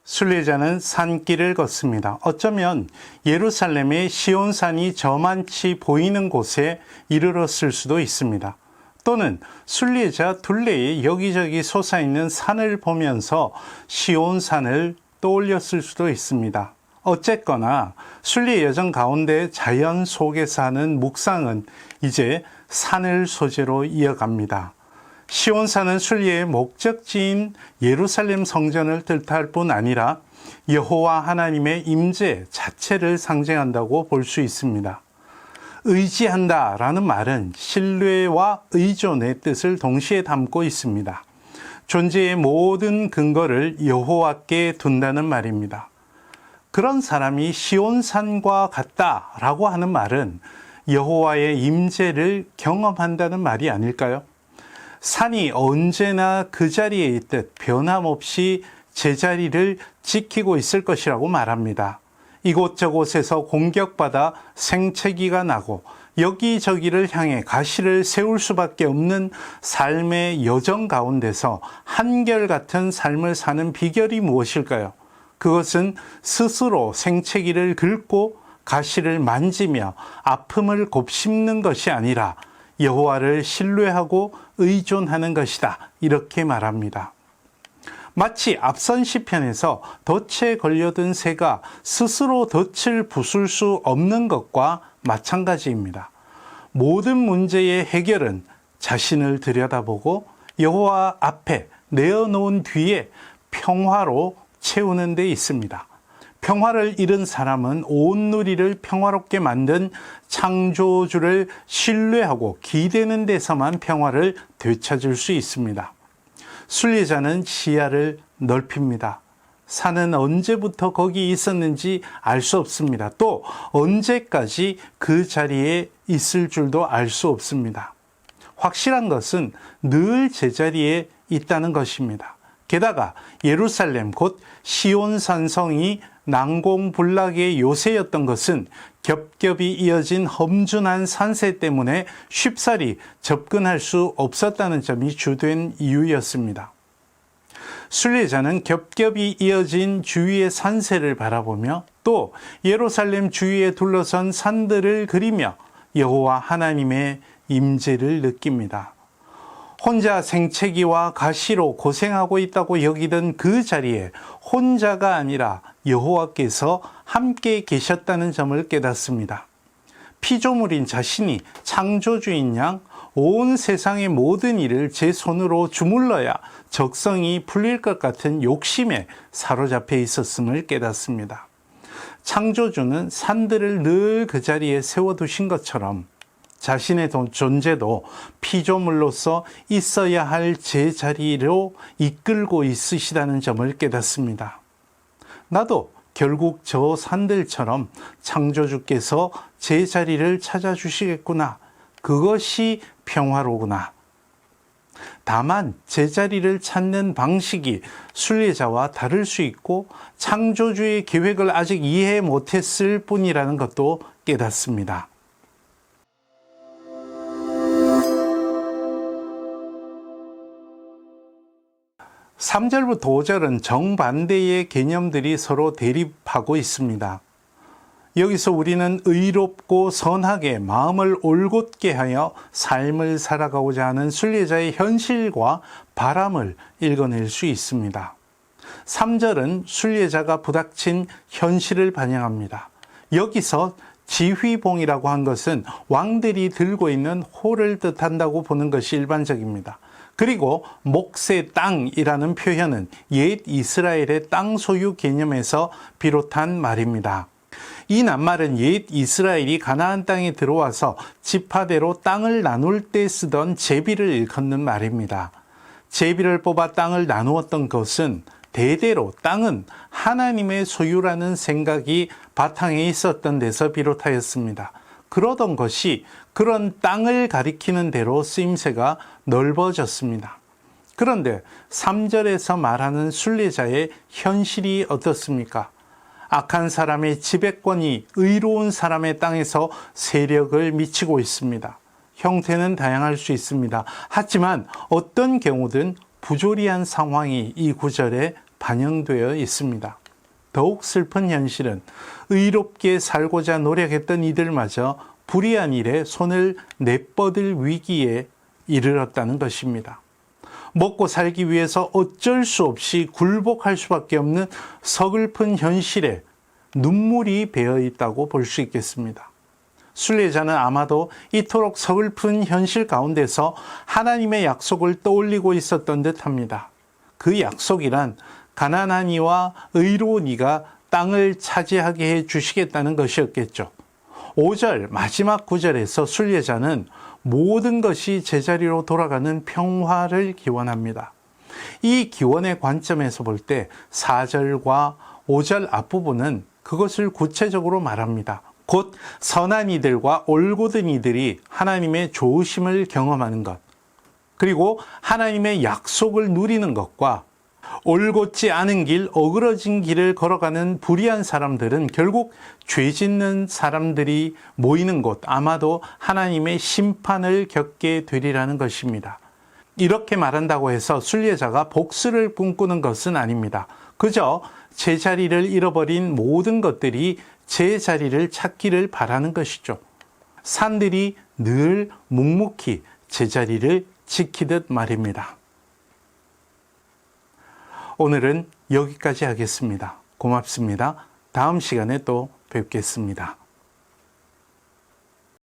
순례자는 산길을 걷습니다. 어쩌면 예루살렘의 시온산이 저만치 보이는 곳에 이르렀을 수도 있습니다. 또는 순례자 둘레에 여기저기 솟아있는 산을 보면서 시온산을 떠올렸을 수도 있습니다. 어쨌거나 순례 여정 가운데 자연 속에서 하는 묵상은 이제 산을 소재로 이어갑니다. 시온산은 순례의 목적지인 예루살렘 성전을 뜻할 뿐 아니라 여호와 하나님의 임재 자체를 상징한다고 볼 수 있습니다. 의지한다 라는 말은 신뢰와 의존의 뜻을 동시에 담고 있습니다. 존재의 모든 근거를 여호와께 둔다는 말입니다. 그런 사람이 시온산과 같다라고 하는 말은 여호와의 임재를 경험한다는 말이 아닐까요? 산이 언제나 그 자리에 있듯 변함없이 제자리를 지키고 있을 것이라고 말합니다. 이곳저곳에서 공격받아 생채기가 나고 여기저기를 향해 가시를 세울 수밖에 없는 삶의 여정 가운데서 한결같은 삶을 사는 비결이 무엇일까요? 그것은 스스로 생채기를 긁고 가시를 만지며 아픔을 곱씹는 것이 아니라 여호와를 신뢰하고 의존하는 것이다. 이렇게 말합니다. 마치 앞선 시편에서 덫에 걸려든 새가 스스로 덫을 부술 수 없는 것과 마찬가지입니다. 모든 문제의 해결은 자신을 들여다보고 여호와 앞에 내어놓은 뒤에 평화로 채우는 데 있습니다. 평화를 잃은 사람은 온 누리를 평화롭게 만든 창조주를 신뢰하고 기대는 데서만 평화를 되찾을 수 있습니다. 순례자는 시야를 넓힙니다. 산은 언제부터 거기 있었는지 알 수 없습니다. 또 언제까지 그 자리에 있을 줄도 알 수 없습니다. 확실한 것은 늘 제자리에 있다는 것입니다. 게다가 예루살렘 곧 시온산성이 난공불락의 요새였던 것은 겹겹이 이어진 험준한 산세 때문에 쉽사리 접근할 수 없었다는 점이 주된 이유였습니다. 순례자는 겹겹이 이어진 주위의 산세를 바라보며 또 예루살렘 주위에 둘러선 산들을 그리며 여호와 하나님의 임재를 느낍니다. 혼자 생채기와 가시로 고생하고 있다고 여기던 그 자리에 혼자가 아니라 여호와께서 함께 계셨다는 점을 깨닫습니다. 피조물인 자신이 창조주인 양 온 세상의 모든 일을 제 손으로 주물러야 적성이 풀릴 것 같은 욕심에 사로잡혀 있었음을 깨닫습니다. 창조주는 산들을 늘 그 자리에 세워두신 것처럼 자신의 존재도 피조물로서 있어야 할 제자리로 이끌고 있으시다는 점을 깨닫습니다. 나도 결국 저 산들처럼 창조주께서 제자리를 찾아주시겠구나. 그것이 평화로구나. 다만 제자리를 찾는 방식이 순례자와 다를 수 있고 창조주의 계획을 아직 이해 못했을 뿐이라는 것도 깨닫습니다. 3절부터 5절은 정반대의 개념들이 서로 대립하고 있습니다. 여기서 우리는 의롭고 선하게 마음을 올곧게 하여 삶을 살아가고자 하는 순례자의 현실과 바람을 읽어낼 수 있습니다. 3절은 순례자가 부닥친 현실을 반영합니다. 여기서 지휘봉이라고 한 것은 왕들이 들고 있는 호를 뜻한다고 보는 것이 일반적입니다. 그리고 몫의 땅이라는 표현은 옛 이스라엘의 땅 소유 개념에서 비롯한 말입니다. 이 낱말은 옛 이스라엘이 가나안 땅에 들어와서 지파대로 땅을 나눌 때 쓰던 제비를 일컫는 말입니다. 제비를 뽑아 땅을 나누었던 것은 대대로 땅은 하나님의 소유라는 생각이 바탕에 있었던 데서 비롯하였습니다. 그러던 것이 그런 땅을 가리키는 대로 쓰임새가 넓어졌습니다. 그런데 3절에서 말하는 순례자의 현실이 어떻습니까? 악한 사람의 지배권이 의로운 사람의 땅에서 세력을 미치고 있습니다. 형태는 다양할 수 있습니다. 하지만 어떤 경우든 부조리한 상황이 이 구절에 반영되어 있습니다. 더욱 슬픈 현실은 의롭게 살고자 노력했던 이들마저 불의한 일에 손을 내뻗을 위기에 이르렀다는 것입니다. 먹고 살기 위해서 어쩔 수 없이 굴복할 수밖에 없는 서글픈 현실에 눈물이 배어 있다고 볼 수 있겠습니다. 순례자는 아마도 이토록 서글픈 현실 가운데서 하나님의 약속을 떠올리고 있었던 듯합니다. 그 약속이란 가난한 이와 의로운 이가 땅을 차지하게 해 주시겠다는 것이었겠죠. 5절 마지막 구절에서 순례자는 모든 것이 제자리로 돌아가는 평화를 기원합니다. 이 기원의 관점에서 볼 때 4절과 5절 앞부분은 그것을 구체적으로 말합니다. 곧 선한 이들과 올곧은 이들이 하나님의 좋으심을 경험하는 것, 그리고 하나님의 약속을 누리는 것과 올곧지 않은 길, 어그러진 길을 걸어가는 불의한 사람들은 결국 죄 짓는 사람들이 모이는 곳, 아마도 하나님의 심판을 겪게 되리라는 것입니다. 이렇게 말한다고 해서 순례자가 복수를 꿈꾸는 것은 아닙니다. 그저 제자리를 잃어버린 모든 것들이 제자리를 찾기를 바라는 것이죠. 산들이 늘 묵묵히 제자리를 지키듯 말입니다. 오늘은 여기까지 하겠습니다. 고맙습니다. 다음 시간에 또 뵙겠습니다.